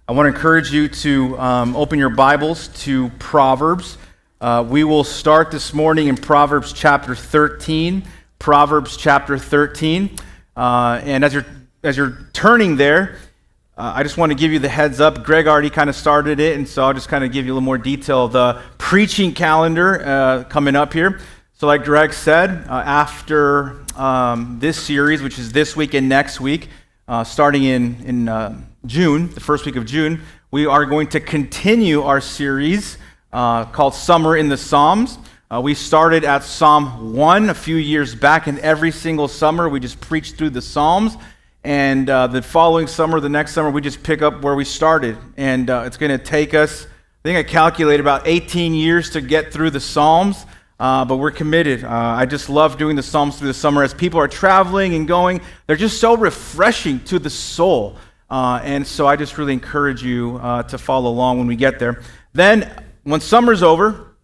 I want to encourage you to open your Bibles to Proverbs. We will start this morning in Proverbs chapter 13. Proverbs chapter 13. And as you're turning there, I just want to give you the heads up. Greg already kind of started it, and so I'll just kind of give you a little more detail of the preaching calendar coming up here. So like Greg said, after this series, which is this week and next week, starting in June, the first week of June, we are going to continue our series called Summer in the Psalms. We started at Psalm 1 a few years back, and every single summer we just preached through the Psalms. And the following summer, the next summer, we just pick up where we started. And it's going to take us, I think I calculated about 18 years to get through the Psalms. But we're committed. I just love doing the Psalms through the summer. As people are traveling and going, they're just so refreshing to the soul. And so I just really encourage you to follow along when we get there. Then, when summer's over,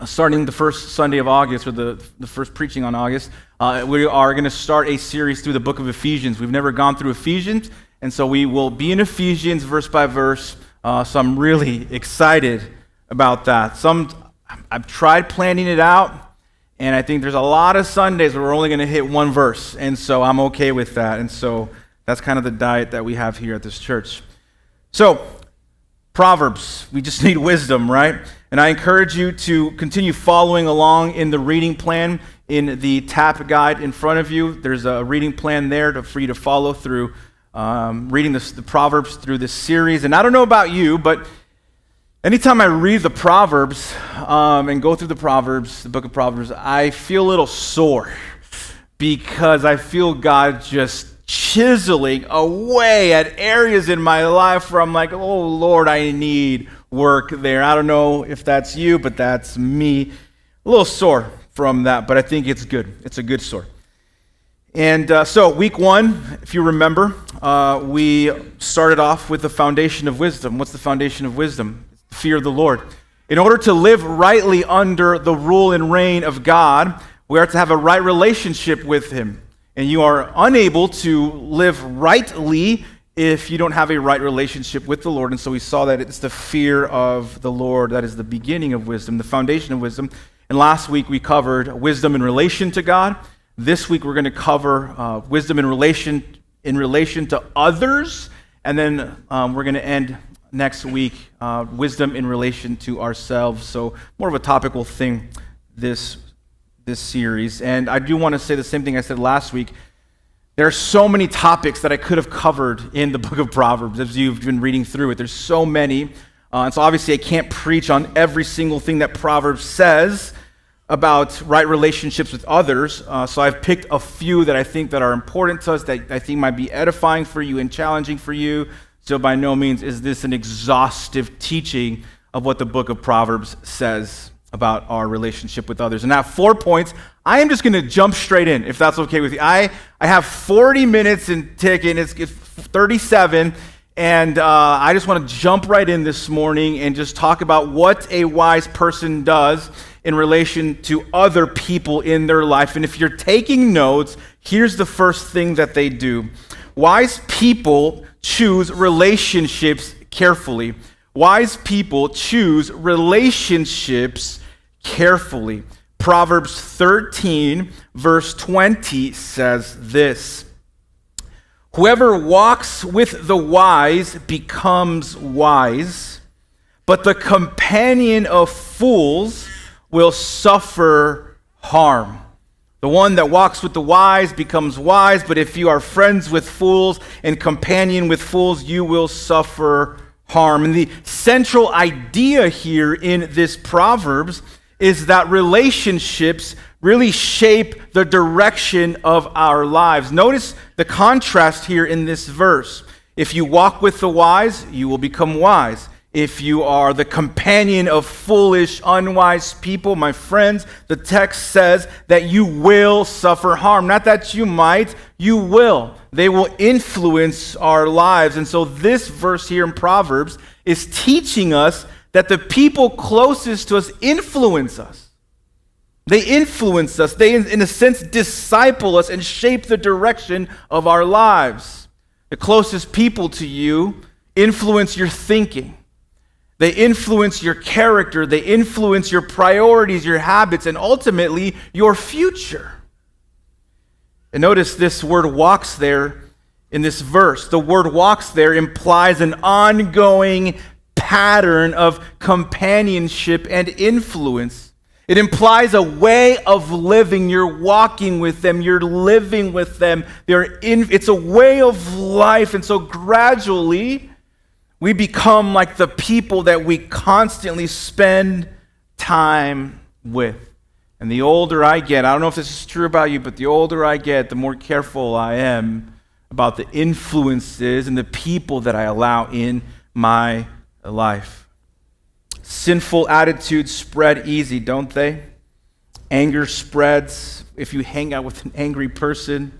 starting the first Sunday of August, or the first preaching on August, we are going to start a series through the book of Ephesians. We've never gone through Ephesians, and so we will be in Ephesians verse by verse. So I'm really excited about that. I've tried planning it out, and I think there's a lot of Sundays where we're only going to hit one verse, and so I'm okay with that. And so that's kind of the diet that we have here at this church. So, Proverbs, we just need wisdom, right? And I encourage you to continue following along in the reading plan in the tap guide in front of you. There's a reading plan there for you to follow through reading the Proverbs through this series. And I don't know about you, but anytime I read the Proverbs and go through the book of Proverbs, I feel a little sore because I feel God just chiseling away at areas in my life where I'm like, oh Lord, I need work there. I don't know if that's you, but that's me. A little sore from that, but I think it's good. It's a good sore. And so week one, if you remember, we started off with the foundation of wisdom. What's the foundation of wisdom? Fear of the Lord. In order to live rightly under the rule and reign of God, we are to have a right relationship with Him. And you are unable to live rightly if you don't have a right relationship with the Lord. And so we saw that it's the fear of the Lord that is the beginning of wisdom, the foundation of wisdom. And last week we covered wisdom in relation to God. This week we're going to cover wisdom in relation to others. And then we're going to end next week, wisdom in relation to ourselves. So more of a topical thing this series. And I do want to say the same thing I said last week. There are so many topics that I could have covered in the book of Proverbs as you've been reading through it. There's so many. And so obviously I can't preach on every single thing that Proverbs says about right relationships with others. So I've picked a few that I think that are important to us, that I think might be edifying for you and challenging for you. So by no means is this an exhaustive teaching of what the book of Proverbs says about our relationship with others. And I have 4 points. I am just going to jump straight in, if that's okay with you. I have 40 minutes and ticking. It's 37, and I just want to jump right in this morning and just talk about what a wise person does in relation to other people in their life. And if you're taking notes, here's the first thing that they do. Wise people choose relationships carefully. Wise people choose relationships carefully. Proverbs 13, verse 20 says this: "Whoever walks with the wise becomes wise, but the companion of fools will suffer harm." The one that walks with the wise becomes wise, but if you are friends with fools and companion with fools, you will suffer harm. And the central idea here in this Proverbs is that relationships really shape the direction of our lives. Notice the contrast here in this verse. If you walk with the wise, you will become wise. If you are the companion of foolish, unwise people, my friends, the text says that you will suffer harm. Not that you might, you will. They will influence our lives. And so this verse here in Proverbs is teaching us that the people closest to us influence us. They influence us. They, in a sense, disciple us and shape the direction of our lives. The closest people to you influence your thinking. They influence your character. They influence your priorities, your habits, and ultimately your future. And notice this word walks there in this verse. The word walks there implies an ongoing pattern of companionship and influence. It implies a way of living. You're walking with them. You're living with them. It's a way of life. And so gradually, we become like the people that we constantly spend time with. And the older I get, I don't know if this is true about you, but the older I get, the more careful I am about the influences and the people that I allow in my life. Sinful attitudes spread easy, don't they? Anger spreads if you hang out with an angry person.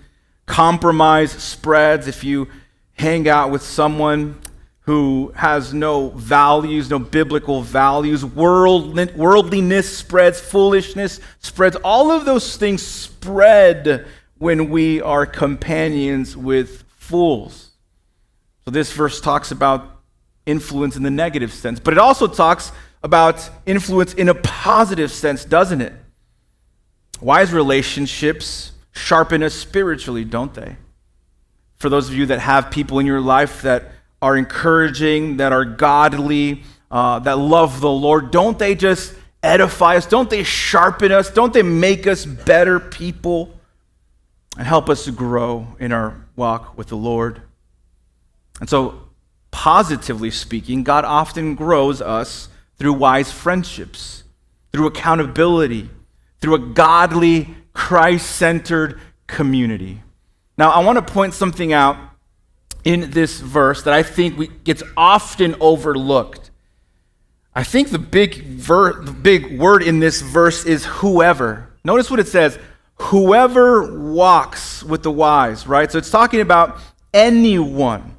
Compromise spreads if you hang out with someone who has no values, no biblical values. Worldliness spreads, foolishness spreads. All of those things spread when we are companions with fools. So this verse talks about influence in the negative sense, but it also talks about influence in a positive sense, doesn't it? Wise relationships sharpen us spiritually, don't they? For those of you that have people in your life that are encouraging, that are godly, that love the Lord, don't they just edify us? Don't they sharpen us? Don't they make us better people and help us to grow in our walk with the Lord? And so, positively speaking, God often grows us through wise friendships, through accountability, through a godly, Christ-centered community. Now, I want to point something out in this verse that I think gets often overlooked. I think the big word in this verse is whoever. Notice what it says, whoever walks with the wise, right? So it's talking about anyone.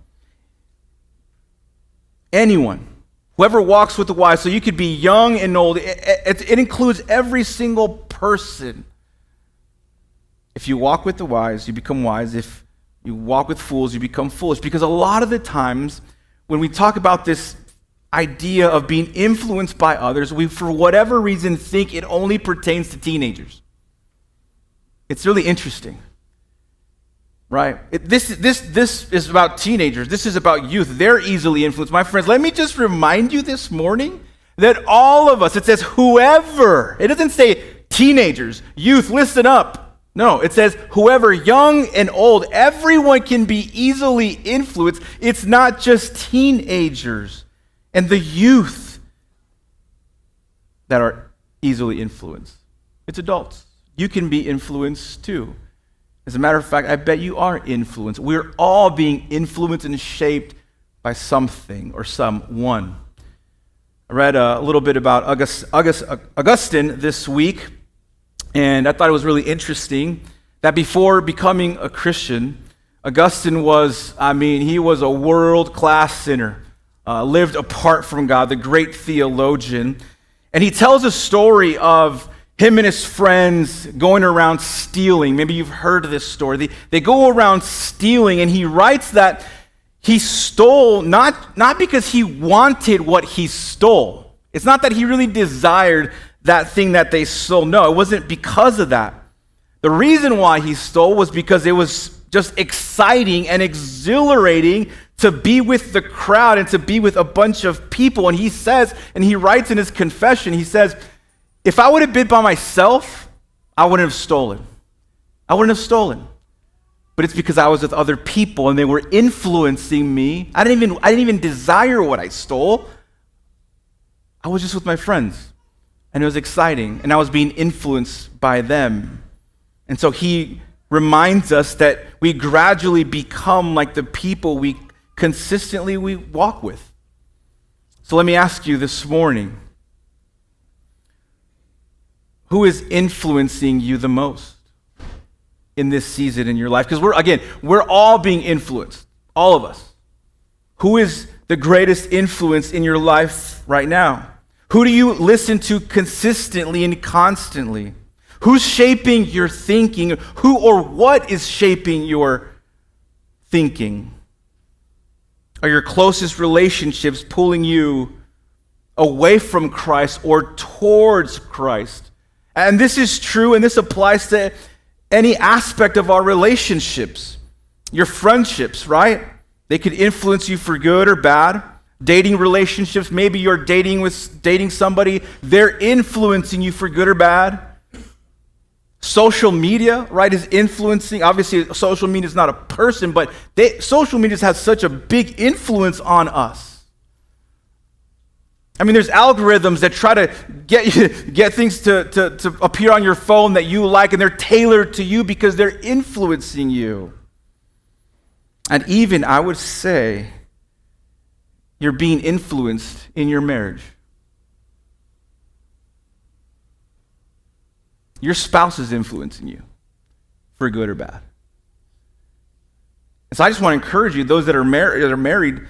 Anyone. Whoever walks with the wise. So you could be young and old. It includes every single person. If you walk with the wise, you become wise. If you walk with fools, you become foolish. Because a lot of the times, when we talk about this idea of being influenced by others, we, for whatever reason, think it only pertains to teenagers. It's really interesting, right? This is about teenagers. This is about youth. They're easily influenced. My friends, let me just remind you this morning that all of us, it says whoever. It doesn't say teenagers, youth, listen up. No, it says whoever, young and old, everyone can be easily influenced. It's not just teenagers and the youth that are easily influenced. It's adults. You can be influenced too. As a matter of fact, I bet you are influenced. We're all being influenced and shaped by something or someone. I read a little bit about Augustine this week, and I thought it was really interesting that before becoming a Christian, Augustine was a world-class sinner, lived apart from God, the great theologian. And he tells a story of him and his friends going around stealing. Maybe you've heard of this story. They go around stealing, and he writes that he stole not because he wanted what he stole. It's not that he really desired that thing that they stole. No, it wasn't because of that. The reason why he stole was because it was just exciting and exhilarating to be with the crowd and to be with a bunch of people. And he says, and he writes in his confession, he says, if I would have been by myself, I wouldn't have stolen. I wouldn't have stolen. But it's because I was with other people and they were influencing me. I didn't even desire what I stole. I was just with my friends. And it was exciting, and I was being influenced by them. And so he reminds us that we gradually become like the people we consistently walk with. So let me ask you this morning, who is influencing you the most in this season in your life? Because we're all being influenced, all of us. Who is the greatest influence in your life right now? Who do you listen to consistently and constantly? Who's shaping your thinking? Who or what is shaping your thinking? Are your closest relationships pulling you away from Christ or towards Christ? And this is true, and this applies to any aspect of our relationships. Your friendships, right? They could influence you for good or bad. Dating relationships, maybe you're dating somebody, they're influencing you for good or bad. Social media, right, is influencing. Obviously, social media is not a person, but social media has such a big influence on us. I mean, there's algorithms that try to get things to appear on your phone that you like, and they're tailored to you because they're influencing you. And even, I would say, you're being influenced in your marriage. Your spouse is influencing you for good or bad. And so I just want to encourage you, those that are married,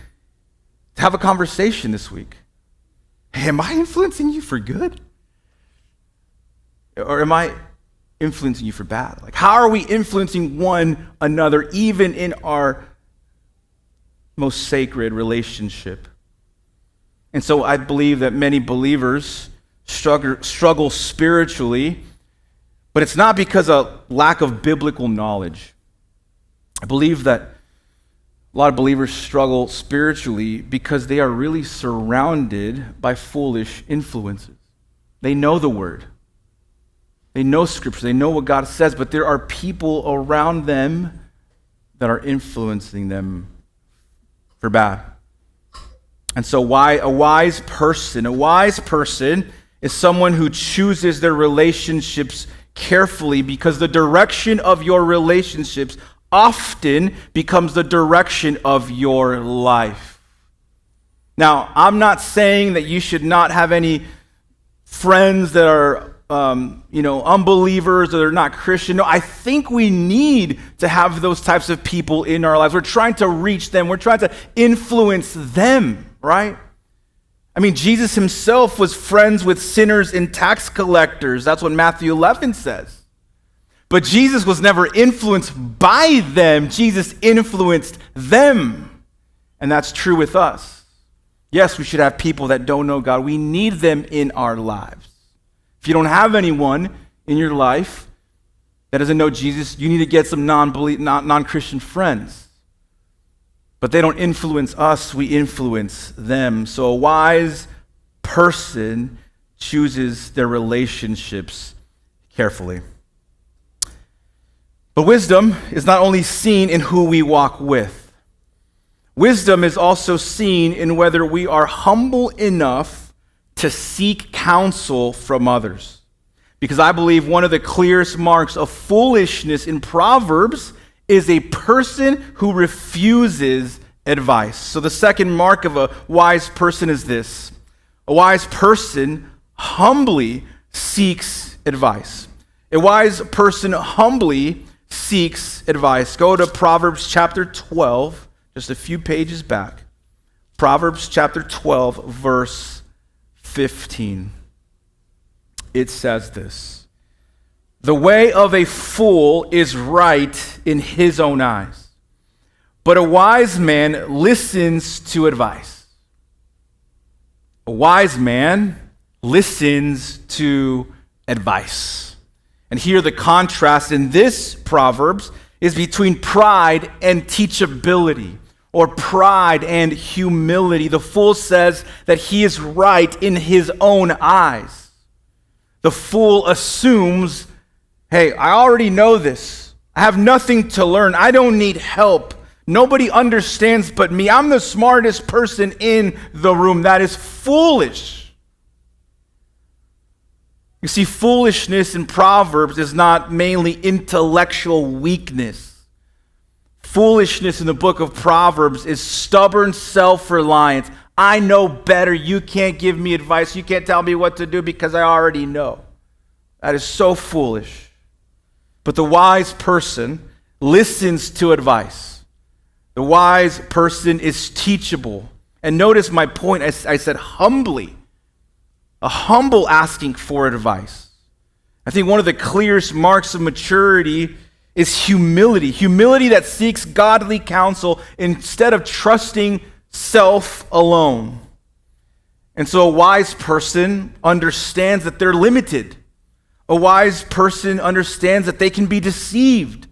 to have a conversation this week. Hey, am I influencing you for good? Or am I influencing you for bad? Like, how are we influencing one another, even in our most sacred relationship? And so I believe that many believers struggle spiritually, but it's not because of lack of biblical knowledge. I believe that a lot of believers struggle spiritually because they are really surrounded by foolish influences. They know the word. They know scripture. They know what God says, but there are people around them that are influencing them for bad. And so a wise person is someone who chooses their relationships carefully, because the direction of your relationships often becomes the direction of your life. Now, I'm not saying that you should not have any friends that are unbelievers or they're not Christian. No, I think we need to have those types of people in our lives. We're trying to reach them. We're trying to influence them, right? I mean, Jesus himself was friends with sinners and tax collectors. That's what Matthew 11 says. But Jesus was never influenced by them. Jesus influenced them. And that's true with us. Yes, we should have people that don't know God. We need them in our lives. If you don't have anyone in your life that doesn't know Jesus, you need to get some non-Christian friends. But they don't influence us, we influence them. So a wise person chooses their relationships carefully. But wisdom is not only seen in who we walk with. Wisdom is also seen in whether we are humble enough to seek counsel from others. Because I believe one of the clearest marks of foolishness in Proverbs is a person who refuses advice. So the second mark of a wise person is this: a wise person humbly seeks advice. A wise person humbly seeks advice. Go to Proverbs chapter 12, just a few pages back. Proverbs chapter 12, verse 15. It says this: "The way of a fool is right in his own eyes, but a wise man listens to advice." A wise man listens to advice. And here the contrast in this Proverbs is between pride and teachability, or pride and humility. The fool says that he is right in his own eyes. The fool assumes, hey, I already know this. I have nothing to learn. I don't need help. Nobody understands but me. I'm the smartest person in the room. That is foolish. You see, foolishness in Proverbs is not mainly intellectual weakness. Foolishness in the book of Proverbs is stubborn self-reliance. I know better. You can't give me advice. You can't tell me what to do because I already know. That is so foolish. But the wise person listens to advice. The wise person is teachable. And notice my point, I said humbly. A humble asking for advice. I think one of the clearest marks of maturity is humility. Humility that seeks godly counsel instead of trusting self alone. And so a wise person understands that they're limited. A wise person understands that they can be deceived.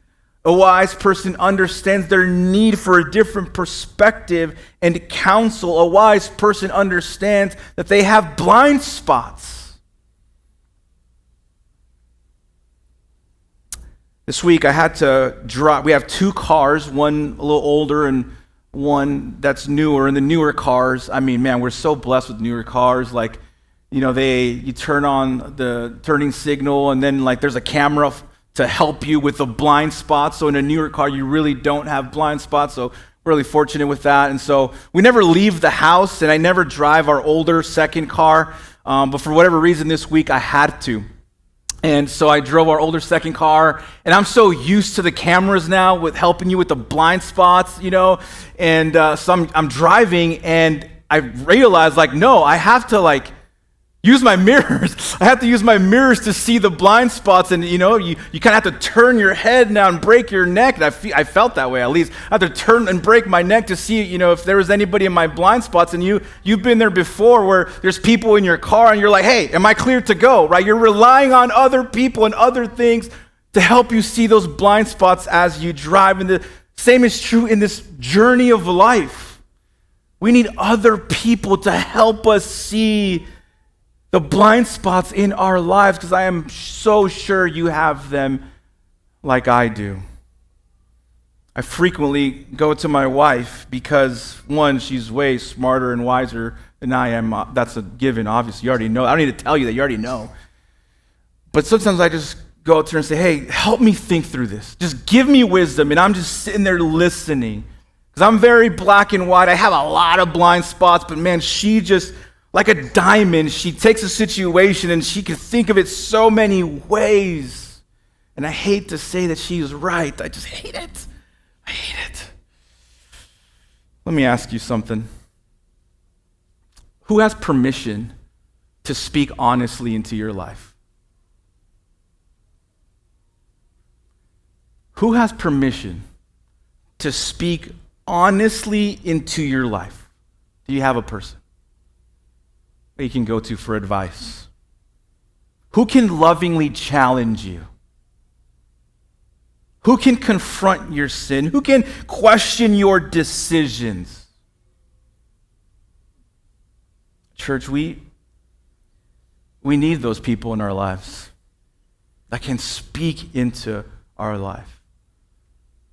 A wise person understands their need for a different perspective and counsel. A wise person understands that they have blind spots. This week I had to drive. We have two cars, one a little older and one that's newer. And the newer cars, I mean, man, we're so blessed with newer cars. Like, you know, you turn on the turning signal and then like there's a camera to help you with the blind spots. So in a newer car, you really don't have blind spots. So we're really fortunate with that. And so we never leave the house, and I never drive our older second car. But for whatever reason this week, I had to. And so I drove our older second car, and I'm so used to the cameras now with helping you with the blind spots, you know. And so I'm driving, and I realized, like, no, I have to, like, use my mirrors. I have to use my mirrors to see the blind spots, and you know, you kind of have to turn your head now and break your neck. And I felt that way, at least. I have to turn and break my neck to see, you know, if there was anybody in my blind spots. And you've been there before, where there's people in your car, and you're like, hey, am I clear to go? Right? You're relying on other people and other things to help you see those blind spots as you drive. And the same is true in this journey of life. We need other people to help us see the blind spots in our lives, because I am so sure you have them like I do. I frequently go to my wife because, one, she's way smarter and wiser than I am. That's a given, obviously. You already know. I don't need to tell you that. You already know. But sometimes I just go to her and say, hey, help me think through this. Just give me wisdom. And I'm just sitting there listening, because I'm very black and white. I have a lot of blind spots, but man, she just, like a diamond, she takes a situation and she can think of it so many ways. And I hate to say that she's right. I just hate it. I hate it. Let me ask you something. Who has permission to speak honestly into your life? Who has permission to speak honestly into your life? Do you have a person that you can go to for advice? Who can lovingly challenge you? Who can confront your sin? Who can question your decisions? Church, we need those people in our lives that can speak into our life,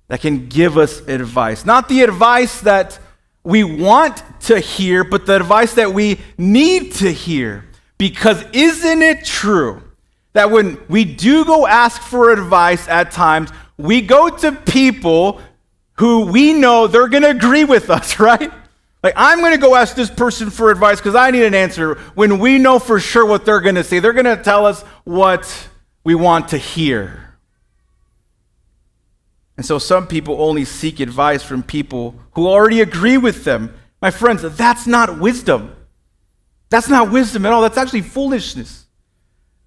that can give us advice. Not the advice that we want to hear, but the advice that we need to hear. Because isn't it true that when we do go ask for advice at times, we go to people who we know they're going to agree with us, right? Like, I'm going to go ask this person for advice because I need an answer, when we know for sure what they're going to say. They're going to tell us what we want to hear. And so some people only seek advice from people who already agree with them. My friends, that's not wisdom. That's not wisdom at all. That's actually foolishness.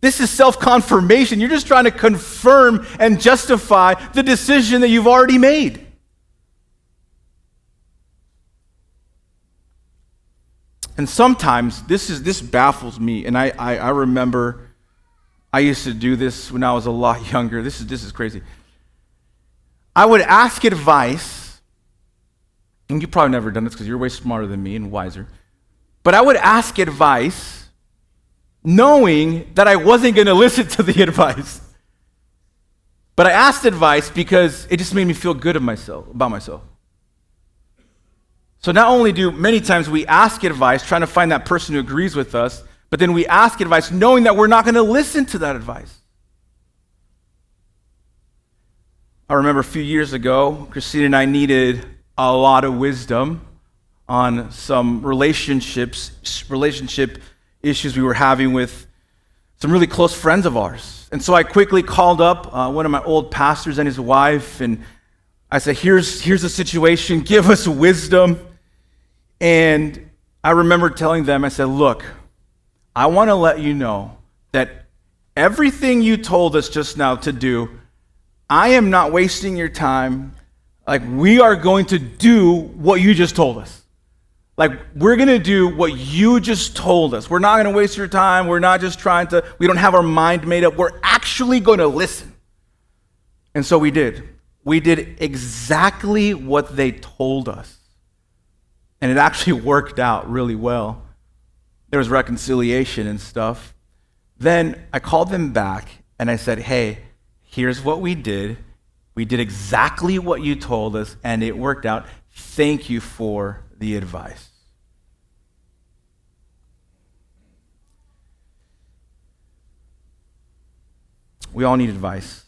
This is self-confirmation. You're just trying to confirm and justify the decision that you've already made. And sometimes this baffles me. And I remember I used to do this when I was a lot younger. This is crazy. I would ask advice, and you've probably never done this because you're way smarter than me and wiser, but I would ask advice knowing that I wasn't going to listen to the advice. But I asked advice because it just made me feel good about myself. So not only do many times we ask advice trying to find that person who agrees with us, but then we ask advice knowing that we're not going to listen to that advice. I remember a few years ago, Christine and I needed a lot of wisdom on some relationship issues we were having with some really close friends of ours. And so I quickly called up one of my old pastors and his wife, and I said, here's the situation, give us wisdom. And I remember telling them, I said, look, I want to let you know that everything you told us just now to do, I am not wasting your time. Like, we are going to do what you just told us. Like, we're going to do what you just told us. We're not going to waste your time. We're not just we don't have our mind made up. We're actually going to listen. And so we did. We did exactly what they told us. And it actually worked out really well. There was reconciliation and stuff. Then I called them back and I said, hey, here's what we did. We did exactly what you told us and it worked out. Thank you for the advice. We all need advice.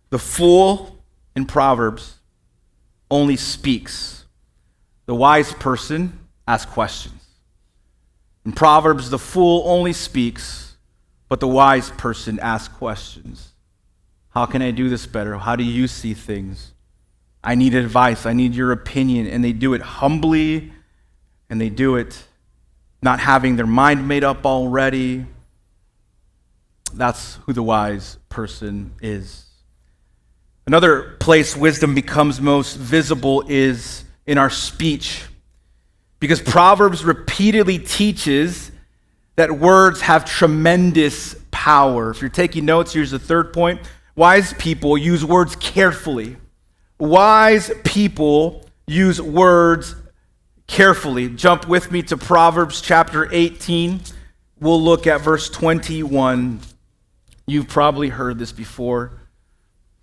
The fool in Proverbs only speaks. The wise person asks questions. In Proverbs, the fool only speaks, but the wise person asks questions. How can I do this better? How do you see things? I need advice. I need your opinion. And they do it humbly, and they do it not having their mind made up already. That's who the wise person is. Another place wisdom becomes most visible is in our speech. Because Proverbs repeatedly teaches that words have tremendous power. If you're taking notes, here's the third point. Wise people use words carefully. Wise people use words carefully. Jump with me to Proverbs chapter 18. We'll look at verse 21. You've probably heard this before.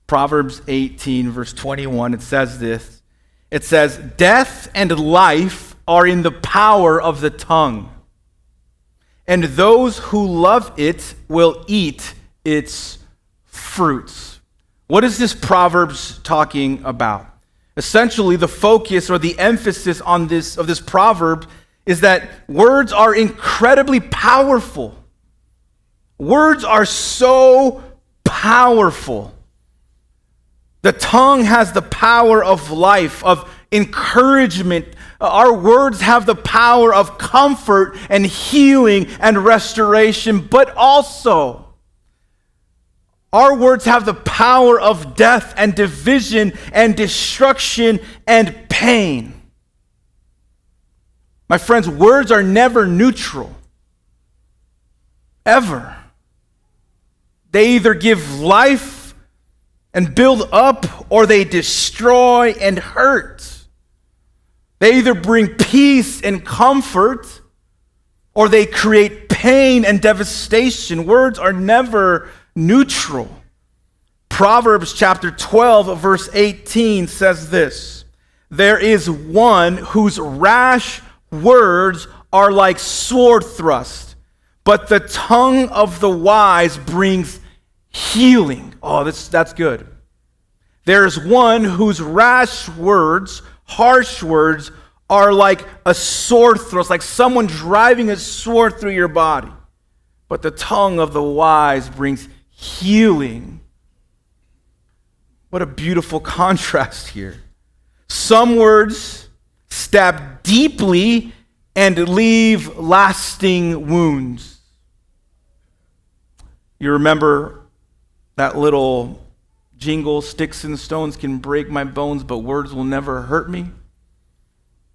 Proverbs 18, verse 21, it says this. It says, death and life are in the power of the tongue, and those who love it will eat its fruits. What is this Proverbs talking about? Essentially, the focus or the emphasis of this proverb is that words are incredibly powerful. Words are so powerful. The tongue has the power of life, of encouragement. Our words have the power of comfort and healing and restoration, but also our words have the power of death and division and destruction and pain. My friends, words are never neutral. Ever. They either give life and build up, or they destroy and hurt. They either bring peace and comfort, or they create pain and devastation. Words are never neutral. Proverbs chapter 12, verse 18 says this, there is one whose rash words are like sword thrust, but the tongue of the wise brings healing. Oh, that's good. There's one whose rash words, harsh words, are like a sword thrust, like someone driving a sword through your body. But the tongue of the wise brings healing. What a beautiful contrast here. Some words stab deeply and leave lasting wounds. You remember that little jingle, sticks and stones can break my bones, but words will never hurt me?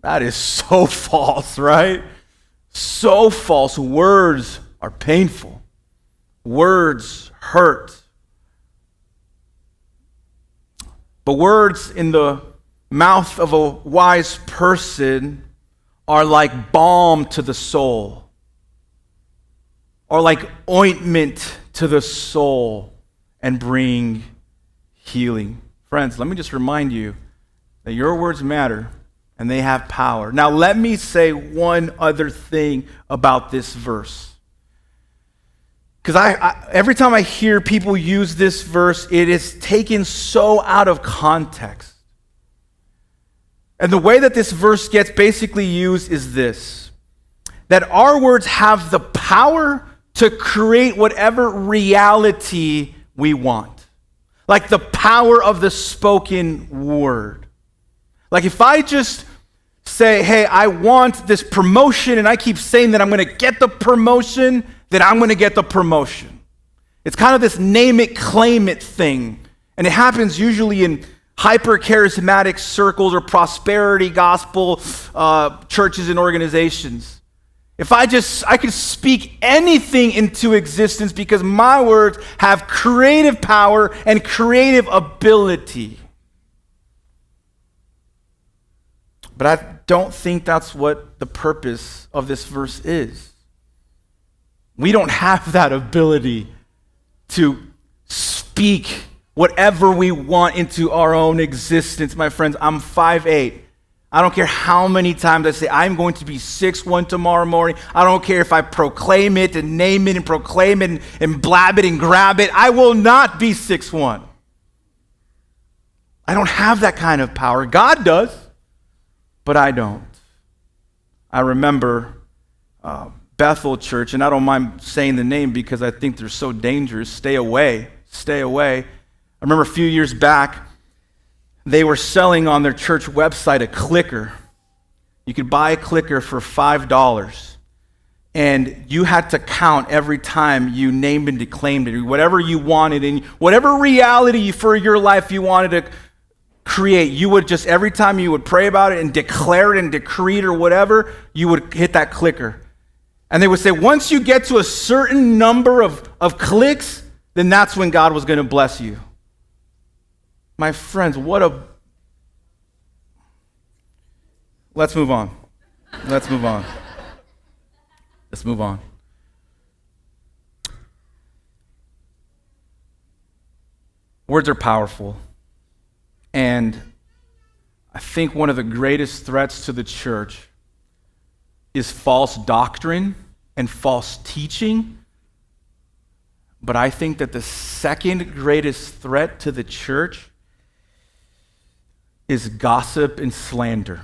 That is so false, right? So false. Words are painful. Words hurt. But words in the mouth of a wise person are like balm to the soul, or like ointment to the soul, and bring healing. Friends, let me just remind you that your words matter and they have power. Now, let me say one other thing about this verse. Because every time I hear people use this verse, it is taken so out of context. And the way that this verse gets basically used is this, that our words have the power to create whatever reality we want. Like the power of the spoken word. Like if I just say, hey, I want this promotion, and I keep saying that I'm going to get the promotion, then I'm going to get the promotion. It's kind of this name it, claim it thing. And it happens usually in hyper-charismatic circles or prosperity gospel churches and organizations. If I could speak anything into existence because my words have creative power and creative ability. But I don't think that's what the purpose of this verse is. We don't have that ability to speak whatever we want into our own existence. My friends, I'm 5'8". I don't care how many times I say I'm going to be 6'1" tomorrow morning. I don't care if I proclaim it and name it and proclaim it and blab it and grab it. I will not be 6'1". I don't have that kind of power. God does, but I don't. I remember Bethel Church, and I don't mind saying the name because I think they're so dangerous. Stay away. Stay away. I remember a few years back, they were selling on their church website a clicker. You could buy a clicker for $5, and you had to count every time you named and declaimed it, whatever you wanted, and whatever reality for your life you wanted to create. You would just, every time you would pray about it and declare it and decree it or whatever, you would hit that clicker. And they would say, once you get to a certain number of clicks, then that's when God was going to bless you. My friends, let's move on. Let's move on. Let's move on. Words are powerful. And I think one of the greatest threats to the church is false doctrine and false teaching. But I think that the second greatest threat to the church is gossip and slander,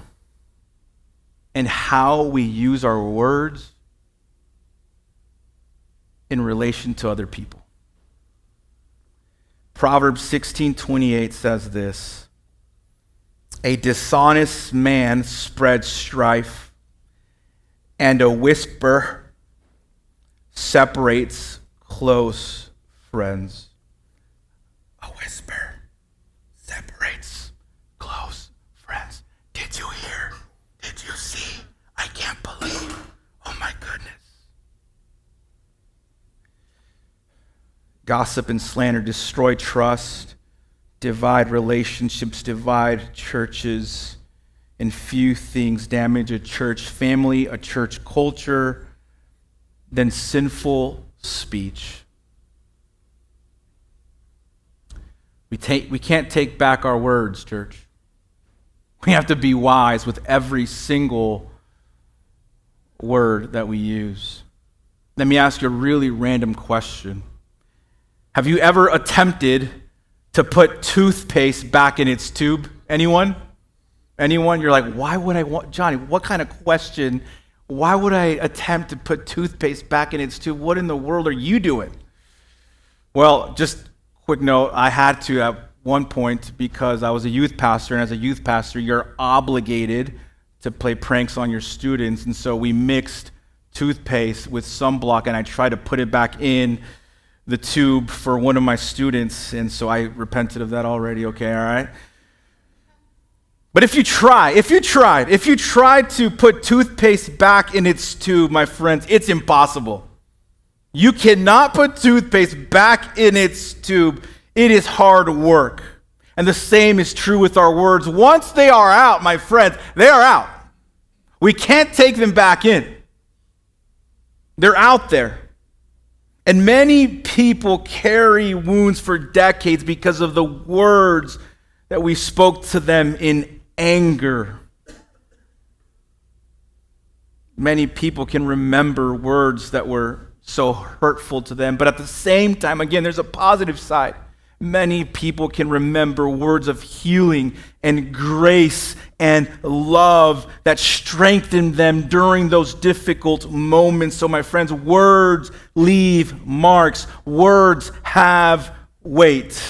and how we use our words in relation to other people. Proverbs 16:28 says this: a dishonest man spreads strife, and a whisper separates close friends. A whisper separates close friends. Did you hear? Did you see? I can't believe. Oh my goodness. Gossip and slander destroy trust, divide relationships, divide churches, and few things damage a church family, a church culture, than sinful speech. We can't take back our words, church. We have to be wise with every single word that we use. Let me ask you a really random question. Have you ever attempted to put toothpaste back in its tube? Anyone? Anyone? You're like, why would I want, Johnny, what kind of question? Why would I attempt to put toothpaste back in its tube? What in the world are you doing? Well, just quick note, I had to at one point because I was a youth pastor, and as a youth pastor, you're obligated to play pranks on your students, and so we mixed toothpaste with sunblock, and I tried to put it back in the tube for one of my students, and so I repented of that already, okay, all right? But if you tried to put toothpaste back in its tube, my friends, it's impossible. You cannot put toothpaste back in its tube. It is hard work. And the same is true with our words. Once they are out, my friends, they are out. We can't take them back in. They're out there. And many people carry wounds for decades because of the words that we spoke to them in anger. Many people can remember words that were so hurtful to them, but at the same time, again, there's a positive side. Many people can remember words of healing and grace and love that strengthened them during those difficult moments. So my friends, words leave marks. Words have weight.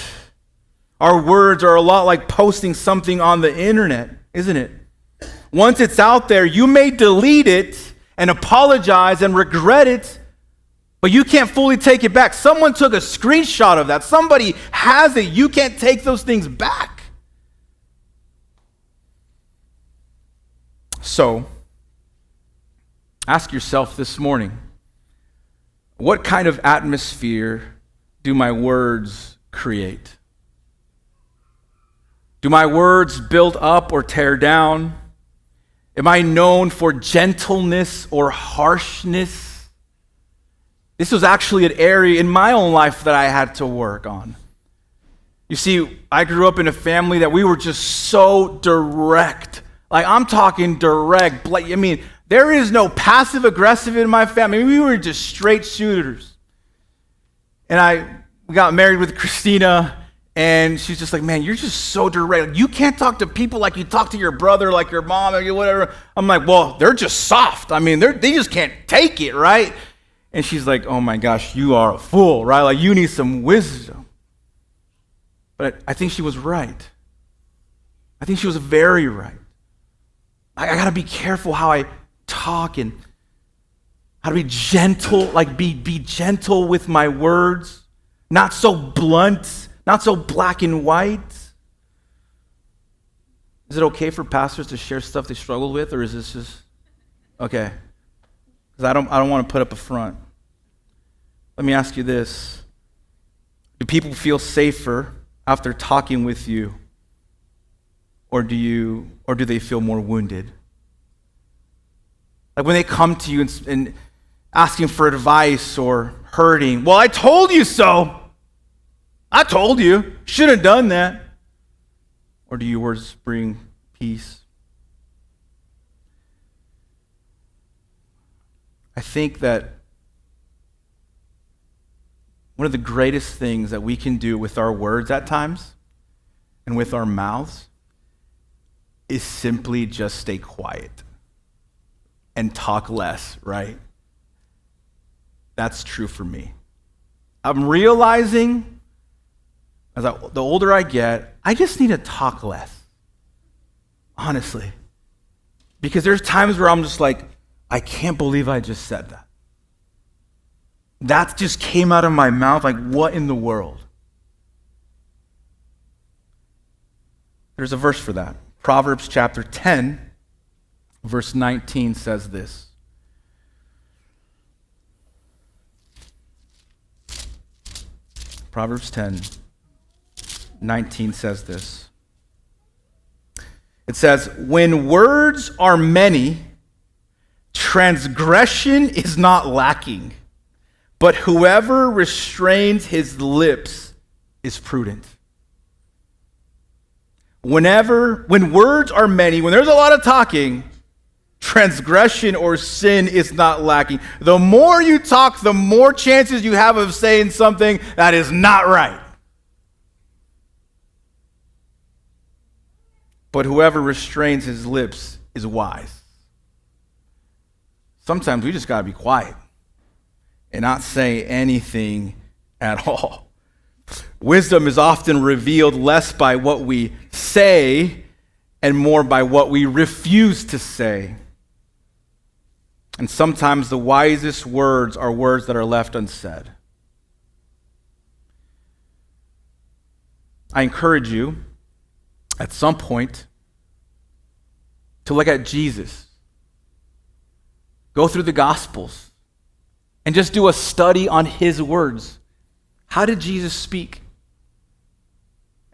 Our words are a lot like posting something on the internet, isn't it? Once it's out there, you may delete it and apologize and regret it, but you can't fully take it back. Someone took a screenshot of that. Somebody has it. You can't take those things back. So, ask yourself this morning, what kind of atmosphere do my words create? Do my words build up or tear down? Am I known for gentleness or harshness? This was actually an area in my own life that I had to work on. You see, I grew up in a family that we were just so direct. Like, I'm talking direct. I mean, there is no passive aggressive in my family. We were just straight shooters. And we got married with Christina, and she's just like, man, you're just so direct. You can't talk to people like you talk to your brother, like your mom, or whatever. I'm like, well, they're just soft. I mean, they just can't take it, right? And she's like, oh my gosh, you are a fool, right? Like, you need some wisdom. But I think she was right. I think she was very right. I got to be careful how I talk and how to be gentle, like be gentle with my words, not so blunt, not so black and white. Is it okay for pastors to share stuff they struggle with, or is this just okay? Because I don't want to put up a front. Let me ask you this: do people feel safer after talking with you, or do they feel more wounded? Like when they come to you and asking for advice or hurting, well, I told you so. I told you. Should have done that. Or do your words bring peace? I think that one of the greatest things that we can do with our words at times and with our mouths is simply just stay quiet and talk less, right? That's true for me. I'm realizing the older I get, I just need to talk less, honestly. Because there's times where I'm just like, I can't believe I just said that. That just came out of my mouth, like, what in the world? There's a verse for that. Proverbs chapter 10, verse 19 says this. Proverbs 10, 19 says this. It says, when words are many, transgression is not lacking, but whoever restrains his lips is prudent. When words are many, when there's a lot of talking, transgression or sin is not lacking. The more you talk, the more chances you have of saying something that is not right. But whoever restrains his lips is wise. Sometimes we just got to be quiet and not say anything at all. Wisdom is often revealed less by what we say and more by what we refuse to say. And sometimes the wisest words are words that are left unsaid. I encourage you at some point to look at Jesus. Go through the Gospels and just do a study on his words. How did Jesus speak?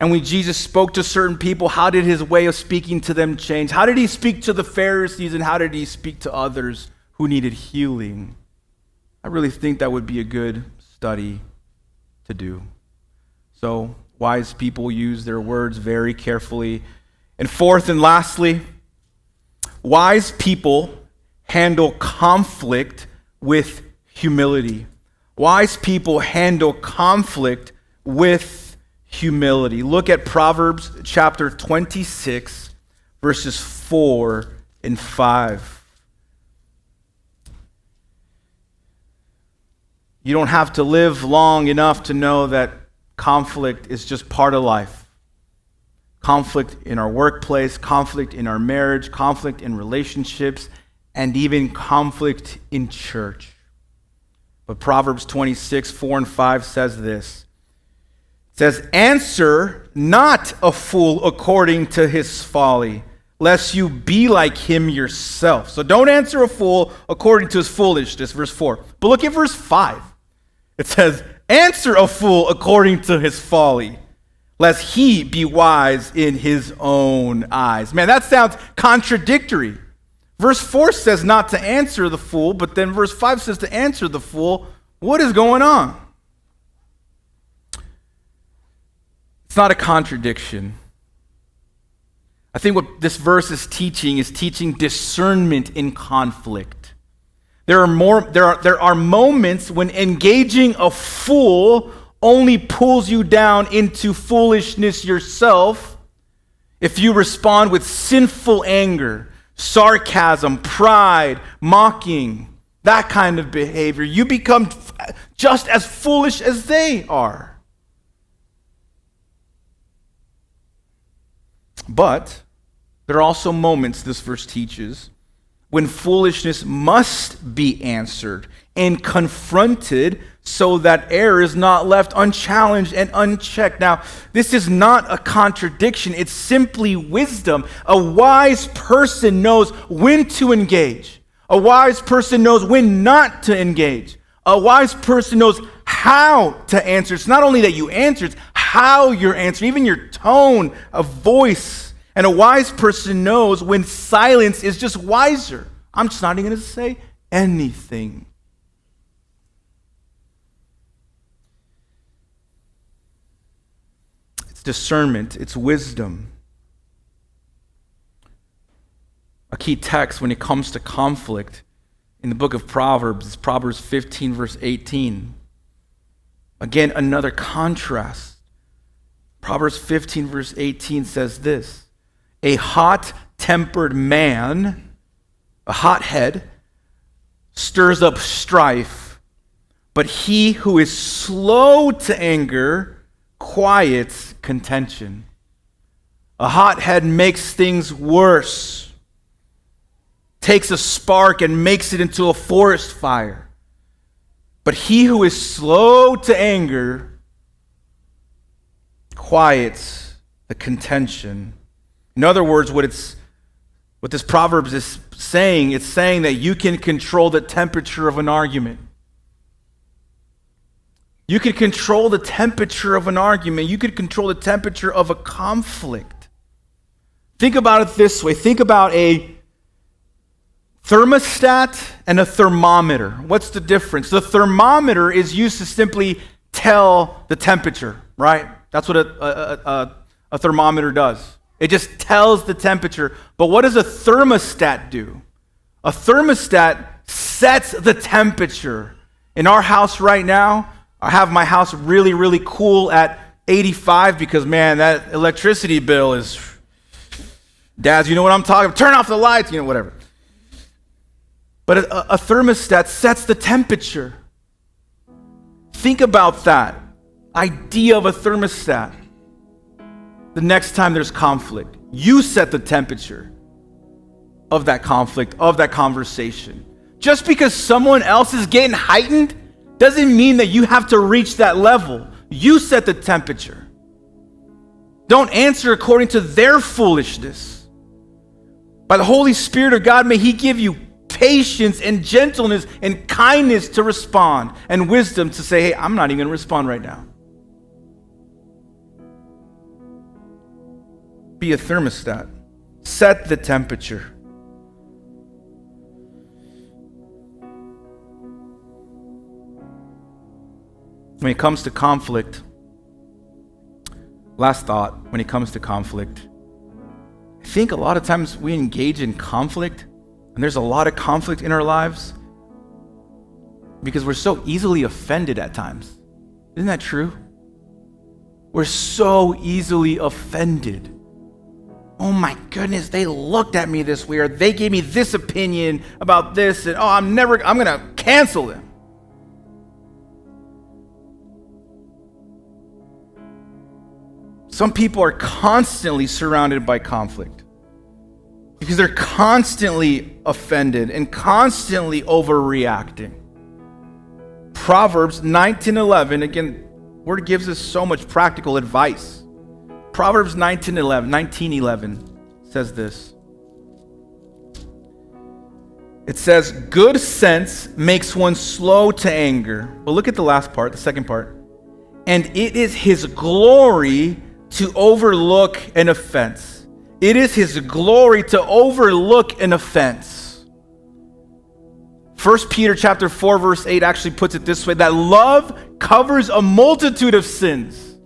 And when Jesus spoke to certain people, how did his way of speaking to them change? How did he speak to the Pharisees, and how did he speak to others who needed healing? I really think that would be a good study to do. So, wise people use their words very carefully. And fourth and lastly, wise people handle conflict with humility. Wise people handle conflict with humility. Look at Proverbs chapter 26, verses 4 and 5. You don't have to live long enough to know that conflict is just part of life. Conflict in our workplace, conflict in our marriage, conflict in relationships, and even conflict in church. But Proverbs 26, 4 and 5 says this. It says, answer not a fool according to his folly, lest you be like him yourself. So don't answer a fool according to his foolishness, verse 4. But look at verse 5. It says, answer a fool according to his folly, lest he be wise in his own eyes. Man, that sounds contradictory. Verse 4 says not to answer the fool, but then verse 5 says to answer the fool. What is going on? It's not a contradiction. I think what this verse is teaching discernment in conflict. There are moments when engaging a fool only pulls you down into foolishness yourself if you respond with sinful anger, sarcasm, pride, mocking, that kind of behavior. You become just as foolish as they are. But there are also moments, this verse teaches, when foolishness must be answered and confronted so that error is not left unchallenged and unchecked. Now, this is not a contradiction. It's simply wisdom. A wise person knows when to engage. A wise person knows when not to engage. A wise person knows how to answer. It's not only that you answer, it's how you're answering, even your tone of voice. And a wise person knows when silence is just wiser. I'm just not even going to say anything. It's discernment, it's wisdom. A key text when it comes to conflict in the book of Proverbs is Proverbs 15, verse 18. Again, another contrast. Proverbs 15, verse 18 says this: a hot-tempered man, a hothead, stirs up strife, but he who is slow to anger quiets contention. A hothead makes things worse, takes a spark and makes it into a forest fire. But he who is slow to anger quiets the contention. In other words, what this Proverbs is saying, it's saying that you can control the temperature of an argument. You can control the temperature of an argument. You can control the temperature of a conflict. Think about it this way. Think about a thermostat and a thermometer. What's the difference? The thermometer is used to simply tell the temperature, right? That's what a thermometer does. It just tells the temperature. But what does a thermostat do? A thermostat sets the temperature. In our house right now, I have my house really, really cool at 85 because, man, that electricity bill is, Dads, you know what I'm talking about? Turn off the lights, whatever. But a thermostat sets the temperature. Think about that idea of a thermostat. The next time there's conflict, you set the temperature of that conflict, of that conversation. Just because someone else is getting heightened doesn't mean that you have to reach that level. You set the temperature. Don't answer according to their foolishness. By the Holy Spirit of God, may He give you patience and gentleness and kindness to respond, and wisdom to say, hey, I'm not even going to respond right now. Be a thermostat. Set the temperature. When it comes to conflict, last thought, when it comes to conflict, I think a lot of times we engage in conflict, and there's a lot of conflict in our lives because we're so easily offended at times. Isn't that true? We're so easily offended. Oh my goodness, they looked at me this way, or they gave me this opinion about this, and I'm going to cancel them. Some people are constantly surrounded by conflict because they're constantly offended and constantly overreacting. Proverbs 19:11, again, Word gives us so much practical advice. Proverbs 19:11 says this: It says, good sense makes one slow to anger. Well, look at the last part, the second part. And it is his glory to overlook an offense. It is his glory to overlook an offense. 1 Peter chapter 4, verse 8 actually puts it this way, that love covers a multitude of sins.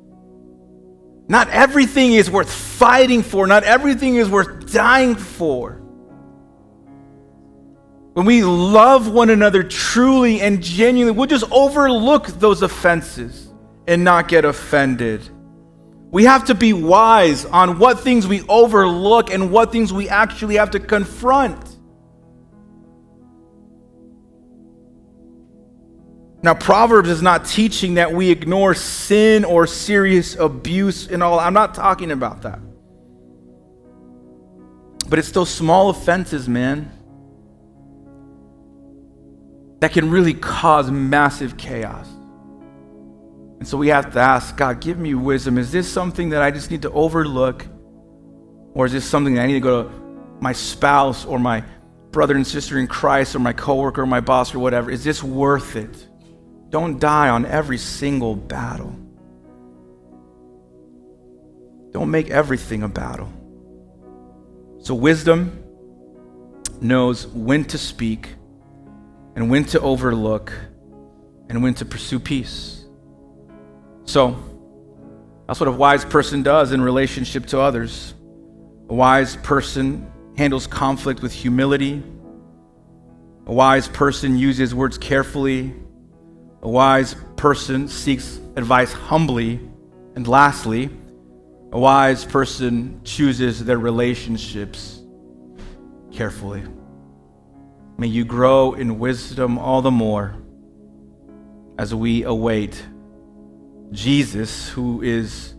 Not everything is worth fighting for. Not everything is worth dying for. When we love one another truly and genuinely, we'll just overlook those offenses and not get offended. We have to be wise on what things we overlook and what things we actually have to confront. Now, Proverbs is not teaching that we ignore sin or serious abuse and all. I'm not talking about that. But it's those small offenses, man, that can really cause massive chaos. And so we have to ask, God, give me wisdom. Is this something that I just need to overlook? Or is this something that I need to go to my spouse or my brother and sister in Christ or my coworker or my boss or whatever? Is this worth it? Don't die on every single battle. Don't make everything a battle. So wisdom knows when to speak and when to overlook and when to pursue peace. So that's what a wise person does in relationship to others. A wise person handles conflict with humility. A wise person uses words carefully. A wise person seeks advice humbly. And lastly, a wise person chooses their relationships carefully. May you grow in wisdom all the more as we await Jesus, who is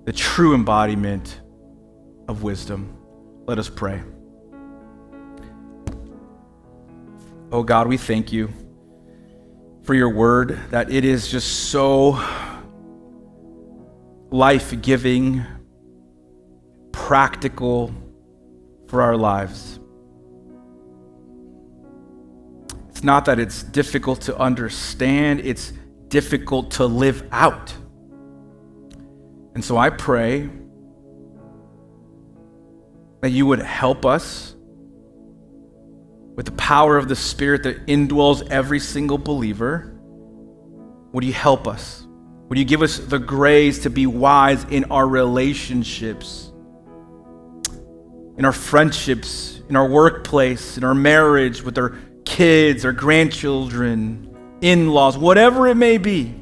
the true embodiment of wisdom. Let us pray. Oh God, we thank you for your word, that it is just so life-giving, practical for our lives. It's not that it's difficult to understand, it's difficult to live out. And so I pray that you would help us with the power of the Spirit that indwells every single believer. Would you help us? Would you give us the grace to be wise in our relationships, in our friendships, in our workplace, in our marriage, with our kids, our grandchildren, in-laws, whatever it may be.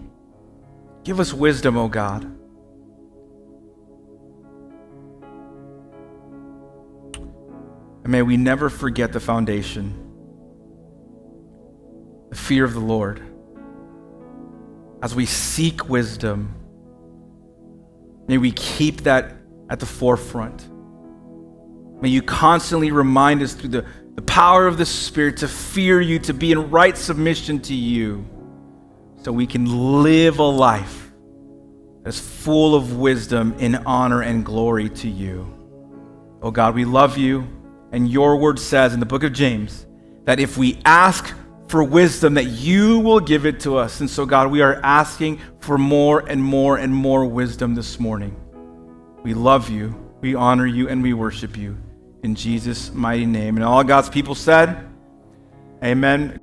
Give us wisdom, oh God. And may we never forget the foundation, the fear of the Lord. As we seek wisdom, may we keep that at the forefront. May you constantly remind us through the power of the Spirit to fear you, to be in right submission to you, so we can live a life that's full of wisdom in honor and glory to you. Oh God, we love you. And your word says in the book of James that if we ask for wisdom, that you will give it to us. And so, God, we are asking for more and more and more wisdom this morning. We love you, we honor you, and we worship you. In Jesus' mighty name. And all God's people said, amen.